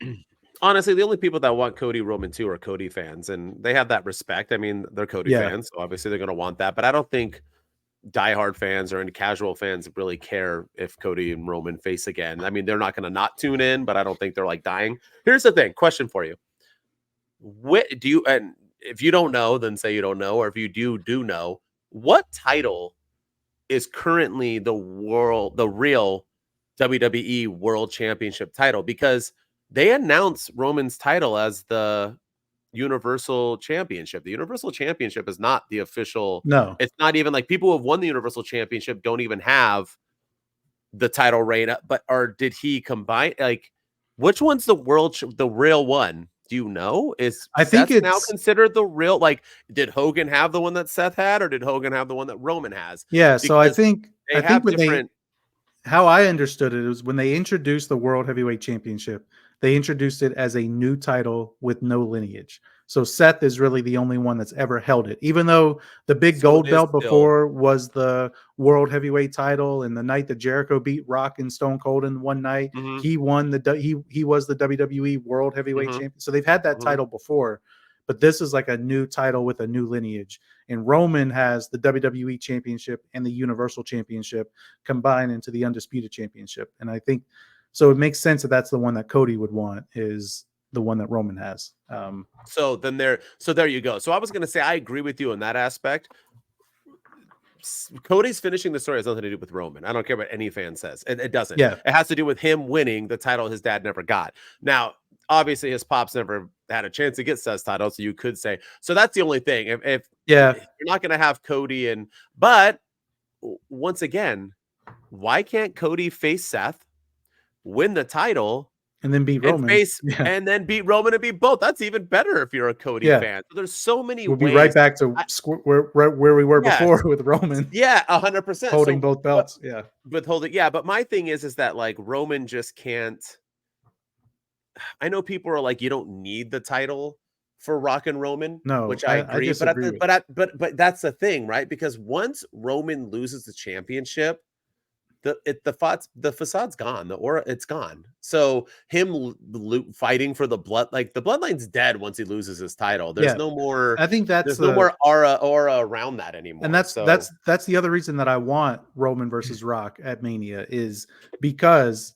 Honestly, the only people that want Cody Roman 2 are Cody fans, and they have that respect. I mean, they're Cody fans, so obviously they're going to want that, but I don't think diehard fans or any casual fans really care if Cody and Roman face again. I mean, they're not going to not tune in, but I don't think they're like dying. Here's the thing. Question for you. And if you don't know, then say you don't know, or if you do know, what title is currently the real WWE World Championship title? Because they announced Roman's title as the Universal Championship. The Universal Championship is not the official. No, it's not even like people who have won the Universal Championship don't even have the title reign. Or did he combine? Like, which one's the real one? Do you know? I think it's now considered the real. Like, did Hogan have the one that Seth had, or did Hogan have the one that Roman has? Yeah. So I think different. How I understood it was when they introduced the World Heavyweight Championship, they introduced it as a new title with no lineage. So Seth is really the only one that's ever held it, even though the big gold belt before was the World Heavyweight title. And the night that Jericho beat Rock and Stone Cold in one night, he won he was the WWE World Heavyweight Champion. So they've had that title before, but this is like a new title with a new lineage. And Roman has the WWE Championship and the Universal Championship combined into the Undisputed Championship. And I think so. It makes sense that that's the one that Cody would want, is the one that Roman has. So there you go. So I was going to say, I agree with you on that aspect. Cody's finishing the story has nothing to do with Roman. I don't care what any fan says. It doesn't. Yeah. It has to do with him winning the title his dad never got. Now, obviously, his pops never had a chance to get Seth's title, so you could say. So that's the only thing. If you're not going to have Cody but once again, why can't Cody face Seth, win the title, and then beat Roman, and then beat Roman and beat both? That's even better if you're a Cody fan. So there's so many ways. We'll be right back to where we were before with Roman. Yeah, 100%. Holding both belts. But my thing is that like Roman just can't. I know people are like, you don't need the title for Rock and Roman. No, which I agree. But that's the thing, right? Because once Roman loses the championship, the facade's gone. The aura, it's gone. So him fighting for the blood, like the bloodline's dead once he loses his title. There's no more. I think there's no more aura around that anymore. And that's the other reason that I want Roman versus Rock at Mania, is because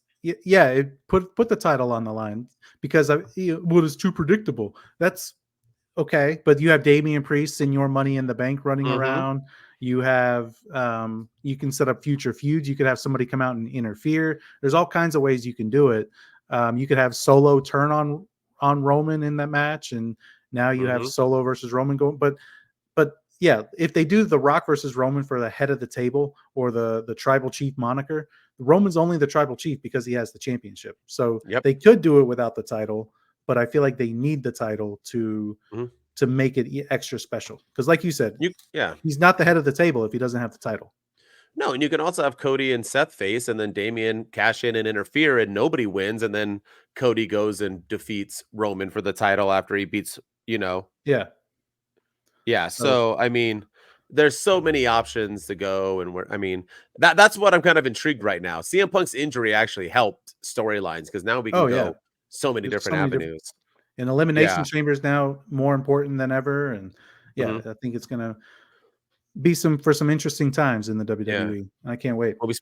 put the title on the line, because it's too predictable. That's okay, but you have Damian Priest and your Money in the Bank running around. You have you can set up future feuds. You could have somebody come out and interfere. There's all kinds of ways you can do it. You could have Solo turn on Roman in that match, and now you have Solo versus Roman going. But yeah, if they do the Rock versus Roman for the head of the table or the tribal chief moniker, Roman's only the tribal chief because he has the championship. So they could do it without the title, but I feel like they need the title to make it extra special. Because like you said, he's not the head of the table if he doesn't have the title. No, and you can also have Cody and Seth face, and then Damian cash in and interfere, and nobody wins, and then Cody goes and defeats Roman for the title after he beats, Yeah. So I mean, there's so many options to go, and I mean, that's what I'm kind of intrigued right now. CM Punk's injury actually helped storylines because now we can go so many different avenues. And Elimination Chamber is now more important than ever, and I think it's gonna be some interesting times in the WWE. I can't wait. Well,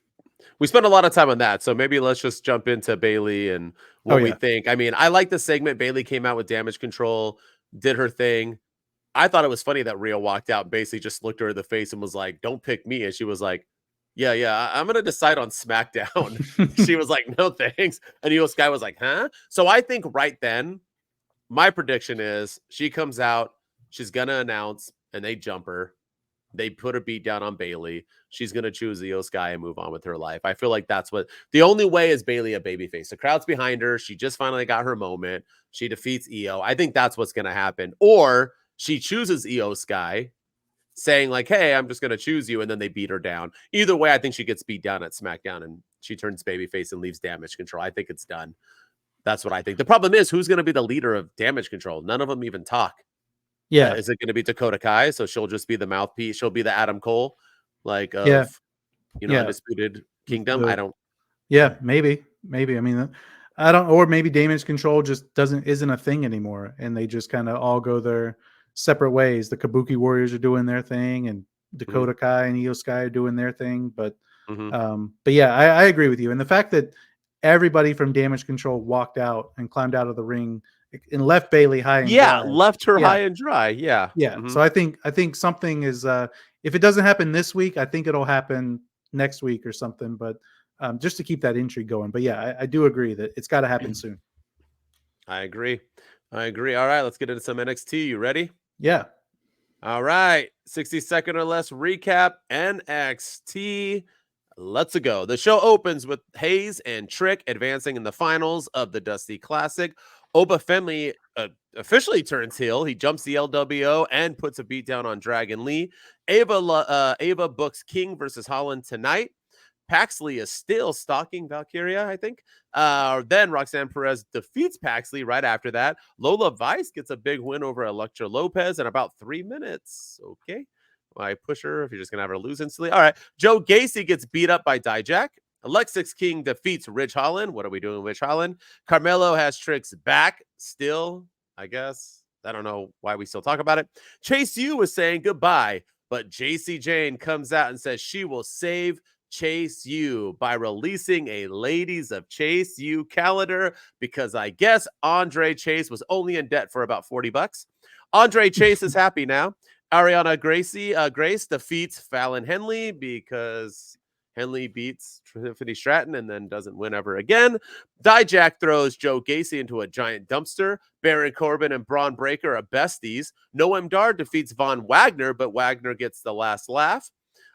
we spent a lot of time on that, so maybe let's just jump into Bayley and what we think. I mean, I like the segment. Bayley came out with Damage Control, did her thing. I thought it was funny that Rhea walked out and basically just looked her in the face and was like, "Don't pick me," and she was like, "Yeah, I'm gonna decide on SmackDown." She was like, "No thanks," and Io Sky was like, "Huh?" So I think right then, my prediction is she comes out, she's gonna announce, and they jump her. They put a beat down on Bayley. She's going to choose Io Sky and move on with her life. I feel like that's what the only way is Bayley a babyface. The crowd's behind her. She just finally got her moment. She defeats Io. I think that's what's going to happen. Or she chooses Io Sky saying like, "Hey, I'm just going to choose you." And then they beat her down. Either way, I think she gets beat down at SmackDown and she turns babyface and leaves Damage Control. I think it's done. That's what I think. The problem is who's going to be the leader of Damage Control? None of them even talk. Yeah. Is it going to be Dakota Kai? So she'll just be the mouthpiece. She'll be the Adam Cole, like Undisputed Kingdom. I don't. Yeah, maybe. I mean, I don't. Or maybe Damage Control just isn't a thing anymore, and they just kind of all go their separate ways. The Kabuki Warriors are doing their thing, and Dakota Kai and Io Sky are doing their thing. But yeah, I agree with you. And the fact that everybody from Damage Control walked out and climbed out of the ring and left Bayley high and dry. Left her high and dry. Yeah. So I think something is if it doesn't happen this week, I think it'll happen next week or something, but just to keep that intrigue going. But yeah, I do agree that it's got to happen soon. I agree. All right, let's get into some NXT. You ready? Yeah. All right, 60-second or less recap. NXT. Let's go. The show opens with Hayes and Trick advancing in the finals of the Dusty Classic. Oba Femi officially turns heel. He jumps the LWO and puts a beat down on Dragon Lee. Ava books King versus Holland tonight. Paxley is still stalking Valkyria, I think. Then Roxanne Perez defeats Paxley right after that. Lola Vice gets a big win over Elektra Lopez in about 3 minutes. Okay. I push her if you're just going to have her lose instantly. All right. Joe Gacy gets beat up by Dijak. Alexis King defeats Ridge Holland. What are we doing with Ridge Holland? Carmelo has Trick's back still, I guess. I don't know why we still talk about it. Chase U was saying goodbye, but JC Jane comes out and says she will save Chase U by releasing a Ladies of Chase U calendar because I guess Andre Chase was only in debt for about $40. Andre Chase is happy now. Ariana Grace defeats Fallon Henley because Henley beats Tiffany Stratton and then doesn't win ever again. Dijak throws Joe Gacy into a giant dumpster. Baron Corbin and Braun Breaker are besties. Noam Dar defeats Von Wagner, but Wagner gets the last laugh.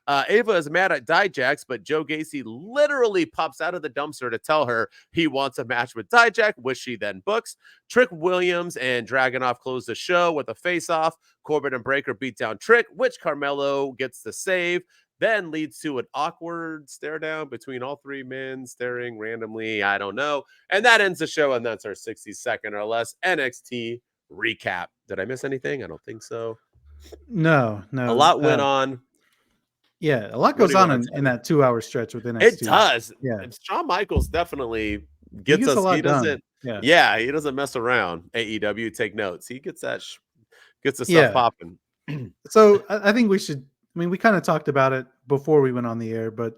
Ava is mad at Dijak, but Joe Gacy literally pops out of the dumpster to tell her he wants a match with Dijak, which she then books. Trick Williams and Dragunov close the show with a face-off. Corbin and Breaker beat down Trick, which Carmelo gets the save. Then leads to an awkward stare down between all three men staring randomly. I don't know. And that ends the show, and that's our 60-second or less NXT recap. Did I miss anything? I don't think so. No. A lot went on. Yeah, a lot goes on in that 2-hour stretch with NXT. It does. Yeah. And Shawn Michaels definitely gets us. A lot he doesn't. done. Yeah, he doesn't mess around. AEW, take notes. He gets that. Gets the stuff popping. So I think we should. I mean, we kind of talked about it before we went on the air, but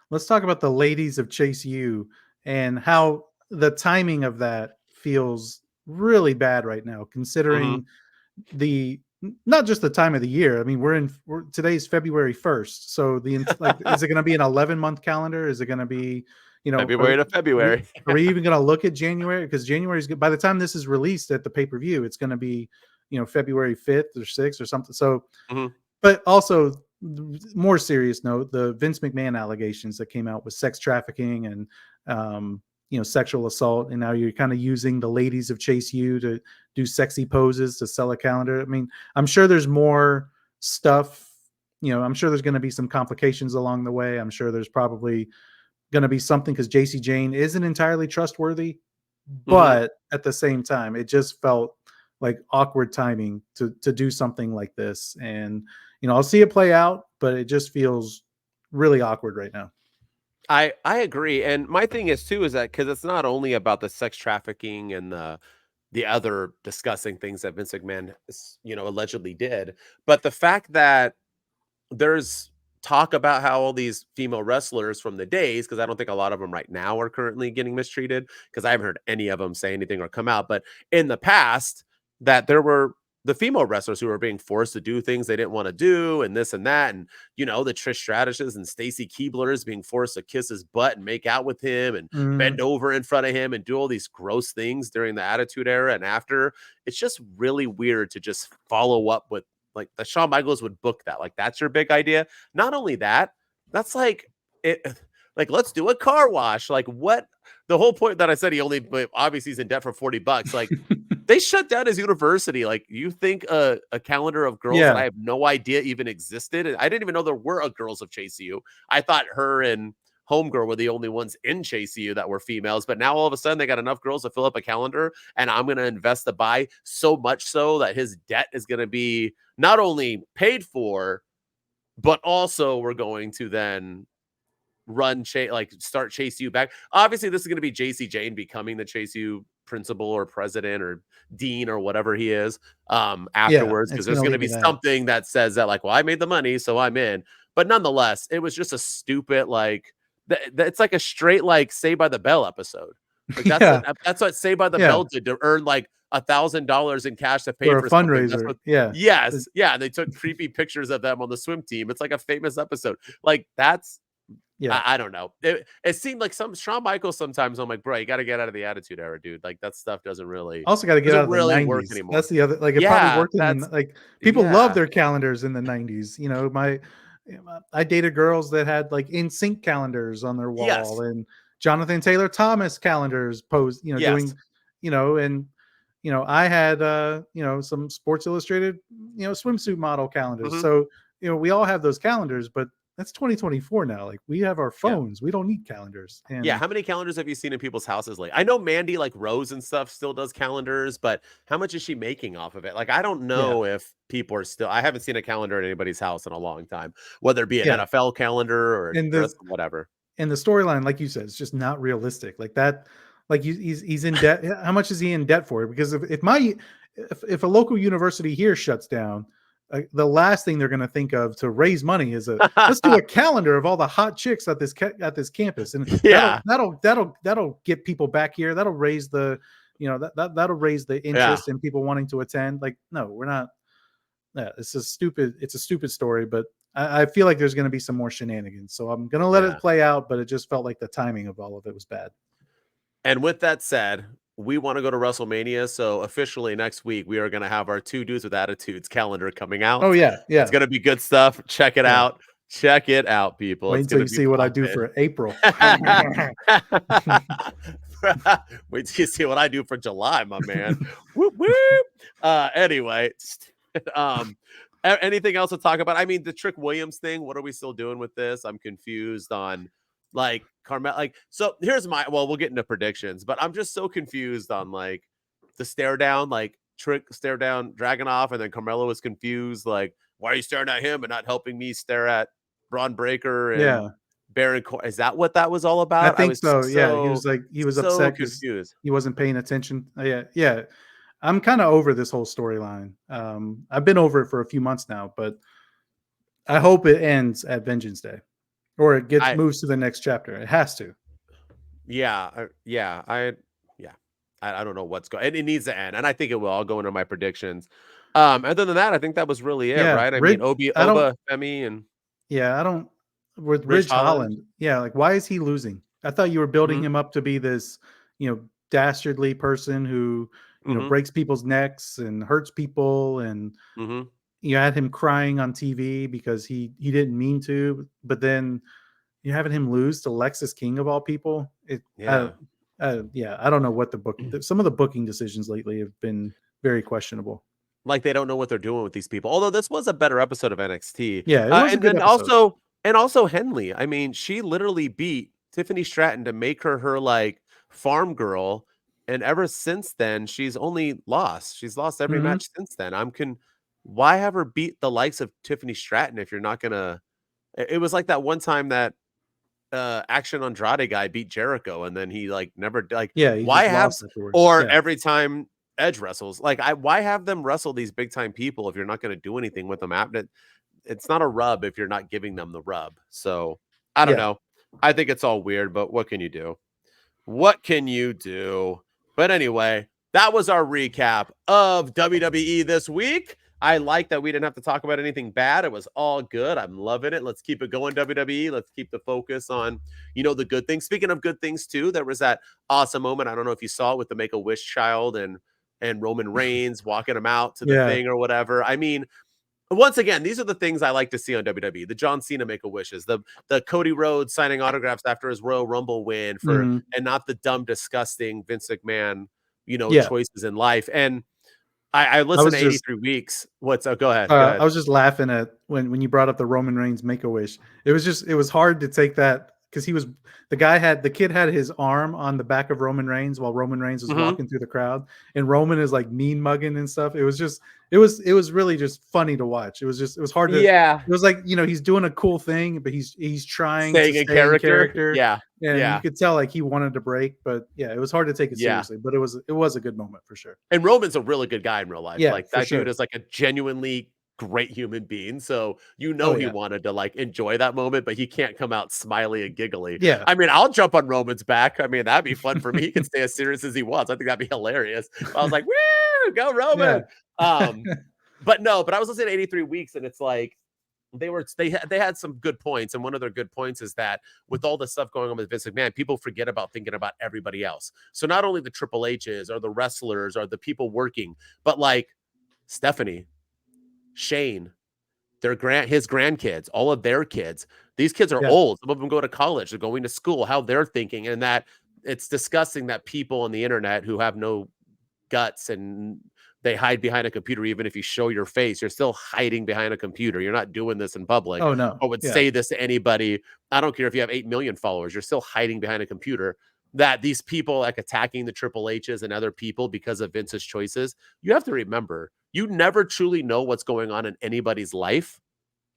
let's talk about the Ladies of Chase U and how the timing of that feels really bad right now, considering not just the time of the year. I mean, today's February 1st. So is it going to be an 11-month calendar? Is it going to be, February to February? Are we even going to look at January? Because January is good. By the time this is released at the pay-per-view, it's going to be, February 5th or 6th or something. So, but also more serious note, the Vince McMahon allegations that came out with sex trafficking and, sexual assault. And now you're kind of using the Ladies of Chase U to do sexy poses to sell a calendar. I mean, I'm sure there's more stuff, I'm sure there's going to be some complications along the way. I'm sure there's probably going to be something because JC Jane isn't entirely trustworthy, but at the same time, it just felt like awkward timing to do something like this. And, I'll see it play out, but it just feels really awkward right now. I agree. And my thing is too, is that because it's not only about the sex trafficking and the other disgusting things that Vince McMahon, allegedly did, but the fact that there's talk about how all these female wrestlers from the days, because I don't think a lot of them right now are currently getting mistreated, because I haven't heard any of them say anything or come out, but in the past, that there were the female wrestlers who were being forced to do things they didn't want to do, and this and that, and the Trish Stratus's and Stacy Keibler's being forced to kiss his butt and make out with him and bend over in front of him and do all these gross things during the Attitude Era and after. It's just really weird to just follow up with like that. Shawn Michaels would book that. Like, that's your big idea. Not only that, that's like it. Like, let's do a car wash. Like, what? The whole point that I said obviously he's in debt for $40. Like, they shut down his university. Like, you think a calendar of girls that I have no idea even existed? I didn't even know there were girls of Chase U. I thought her and Homegirl were the only ones in Chase U that were females, but now all of a sudden they got enough girls to fill up a calendar, and I'm going to invest to buy so much so that his debt is going to be not only paid for, but also we're going to then start Chase U back. Obviously, this is going to be JC Jane becoming the Chase U principal or president or dean or whatever he is afterwards, because there's going to be something that says that, like, well, I made the money, so I'm in. But nonetheless, it was just a stupid, like, it's like a straight, like, Saved by the Bell episode. Like, that's what Saved by the Bell did to earn like $1,000 in cash to pay for a fundraiser. Yeah. They took creepy pictures of them on the swim team. It's like a famous episode. Like, that's I don't know. It seemed like Shawn Michaels sometimes. I'm like, bro, you got to get out of the Attitude Era, dude. Like, that stuff doesn't really also got to get out of the 90s. Work anymore. That's the other, like, it probably worked in like people love their calendars in the 90s. I dated girls that had like NSYNC calendars on their wall and Jonathan Taylor Thomas calendars posed, doing, I had some Sports Illustrated, swimsuit model calendars. So, we all have those calendars, but that's 2024 now. Like, we have our phones. We don't need calendars. And how many calendars have you seen in people's houses lately? I know Mandy, like Rose and stuff, still does calendars, but how much is she making off of it? Like, I don't know if people are still. I haven't seen a calendar at anybody's house in a long time, whether it be an NFL calendar or whatever. And the storyline, like you said, is just not realistic. Like that. Like, he's in debt. How much is he in debt for? Because if a local university here shuts down, the last thing they're going to think of to raise money is let's do a calendar of all the hot chicks at this campus, and that'll get people back here. That'll raise the that'll raise the interest in people wanting to attend. Like, no, we're not. Yeah, it's a stupid story, but I feel like there's going to be some more shenanigans. So I'm going to let it play out, but it just felt like the timing of all of it was bad. And with that said, we want to go to WrestleMania, so officially next week we are going to have our Two Dudes with Attitudes calendar coming out. Oh yeah. It's going to be good stuff. Check it out. Check it out, people. Wait until you see what I do for April. Wait till you see what I do for July, my man. Whoop whoop. Anyway, anything else to talk about? I mean, the Trick Williams thing. What are we still doing with this? I'm confused on. Like, Carmella, like, so here's we'll get into predictions, but I'm just so confused on like the stare down, like Trick stare down Dragunov, and then Carmella was confused, like, why are you staring at him and not helping me stare at Braun Breaker and Baron Corbin? Is that what that was all about? I think so. He was upset, confused. He wasn't paying attention. Yeah. I'm kind of over this whole storyline. I've been over it for a few months now, but I hope it ends at Vengeance Day. Or it moves to the next chapter. It has to. I don't know what's going. And it needs to end, and I think it will. I'll go into my predictions. Other than that, I think that was really it, right? I mean, Oba, Femi, and I don't. With Ridge Holland, like, why is he losing? I thought you were building him up to be this, dastardly person who, breaks people's necks and hurts people, and you had him crying on TV because he didn't mean to, but then you're having him lose to Lexis King of all people. I don't know what some of the booking decisions lately have been very questionable. Like, they don't know what they're doing with these people. Although this was a better episode of NXT. Yeah, it was a good episode. Also Henley. I mean, she literally beat Tiffany Stratton to make her like farm girl, and ever since then she's only lost. She's lost every match since then. why have her beat the likes of Tiffany Stratton if you're not gonna? It was like that one time that Action Andrade guy beat Jericho, and then he like never like. Yeah, he Why just have lost afterwards. or Yeah. every time Edge wrestles, like why have them wrestle these big time people if you're not going to do anything with them? It's not a rub if you're not giving them the rub. So I don't know. I think it's all weird, but what can you do? What can you do? But anyway, that was our recap of WWE this week. I like that we didn't have to talk about anything bad. It was all good. I'm loving it. Let's keep it going, WWE. Let's keep the focus on, the good things. Speaking of good things too, there was that awesome moment. I don't know if you saw it with the Make-A-Wish child and Roman Reigns walking him out to the thing or whatever. I mean, once again, these are the things I like to see on WWE. The John Cena Make-A-Wishes, the Cody Rhodes signing autographs after his Royal Rumble win and not the dumb, disgusting Vince McMahon, choices in life. And I listened to 83 Weeks. Go ahead. Go ahead. I was just laughing at when you brought up the Roman Reigns Make-A-Wish. It was hard to take that because the kid had his arm on the back of Roman Reigns while Roman Reigns was walking through the crowd, and Roman is like mean mugging and stuff. It was really just funny to watch. It was hard to, it was like, he's doing a cool thing, but he's trying to stay in character. And you could tell like he wanted to break, but it was hard to take it seriously, but it was a good moment for sure. And Roman's a really good guy in real life. Yeah, like that dude is like a genuinely great human being. So he wanted to like enjoy that moment, but he can't come out smiley and giggly. Yeah. I mean, I'll jump on Roman's back. I mean, that'd be fun for me. He can stay as serious as he wants. I think that'd be hilarious. I was like, woo, go Roman. But I was listening to 83 Weeks, and it's like they had some good points, and one of their good points is that with all the stuff going on with Vince McMahon, people forget about thinking about everybody else. So not only the Triple H's or the wrestlers or the people working, but like Stephanie, Shane, his grandkids, all of their kids. These kids are old. Some of them go to college, they're going to school, how they're thinking, and that it's disgusting that people on the internet who have no guts and they hide behind a computer. Even if you show your face, you're still hiding behind a computer. You're not doing this in public. Oh no. Or would say this to anybody. I don't care if you have 8 million followers, you're still hiding behind a computer. That these people like attacking the Triple H's and other people because of Vince's choices, you have to remember, you never truly know what's going on in anybody's life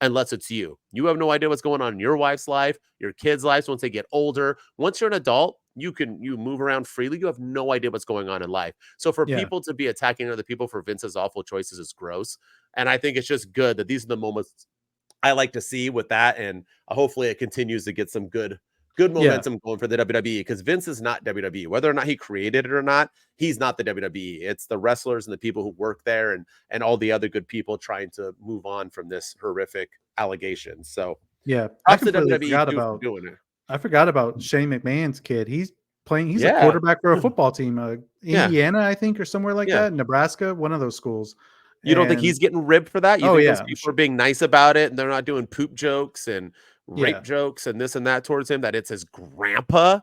unless it's you. You have no idea what's going on in your wife's life, your kids' lives once they get older. Once you're an adult, you move around freely. You have no idea what's going on in life. So for people to be attacking other people for Vince's awful choices is gross. And I think it's just good that these are the moments I like to see with that. And hopefully it continues to get some good momentum going for the WWE, because Vince is not WWE. Whether or not he created it or not, he's not the WWE. It's the wrestlers and the people who work there and all the other good people trying to move on from this horrific allegation. So I completely forgot about doing it. I forgot about Shane McMahon's kid. He's a quarterback for a football team, Indiana, I think, or somewhere like that, Nebraska, one of those schools. You don't think he's getting ribbed for that? You think those people are being nice about it and they're not doing poop jokes and rape jokes and this and that towards him, that it's his grandpa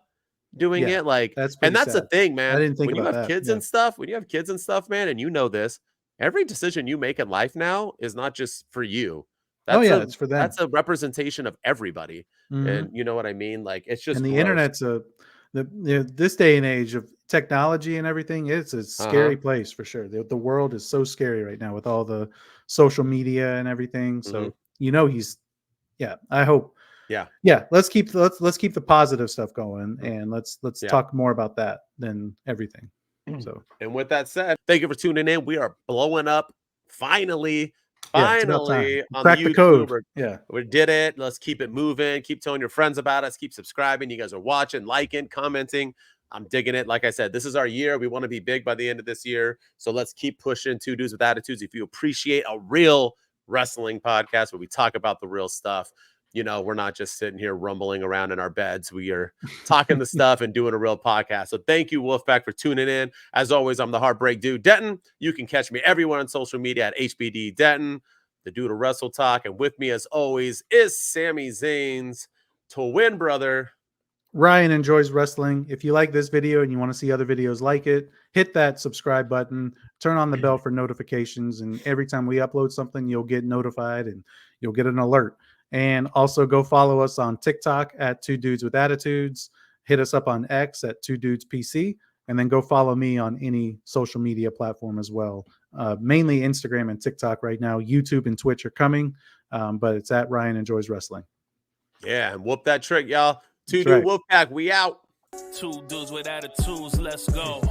doing it? Like, that's the thing, man. I didn't think when you about have that. kids and stuff, man, and you know this, every decision you make in life now is not just for you. It's for them. That's a representation of everybody. And you know what I mean? Like, it's just, and the gross. Internet's this day and age of technology and everything, it's a scary place for sure. The world is so scary right now with all the social media and everything. So I hope. Let's keep the positive stuff going, and let's talk more about that than everything. So, and with that said, thank you for tuning in. We are blowing up finally on Crack the code. We did it. Let's keep it moving. Keep telling your friends about us. Keep subscribing. You guys are watching, liking, commenting. I'm digging it. Like I said, this is our year. We want to be big by the end of this year. So let's keep pushing Two Dudes with Attitudes. If you appreciate a real wrestling podcast where we talk about the real stuff, we're not just sitting here rumbling around in our beds. We are talking the stuff and doing a real podcast. So thank you, Wolfpack, for tuning in. As always, I'm the Heartbreak Dude, Denton. You can catch me everywhere on social media at HBD Denton, the Dude of Wrestle Talk. And with me, as always, is Sami Zayn's twin brother, Ryan Enjoys Wrestling. If you like this video and you want to see other videos like it, hit that subscribe button, turn on the bell for notifications, and every time we upload something, you'll get notified and you'll get an alert. And also go follow us on TikTok at Two Dudes with Attitudes. Hit us up on X at Two Dudes PC. And then go follow me on any social media platform as well. Mainly Instagram and TikTok right now. YouTube and Twitch are coming, but it's at Ryan Enjoys Wrestling. Yeah, and whoop that trick, y'all. That's 2 right. Wolfpack, we out. 2 dudes with attitudes, let's go.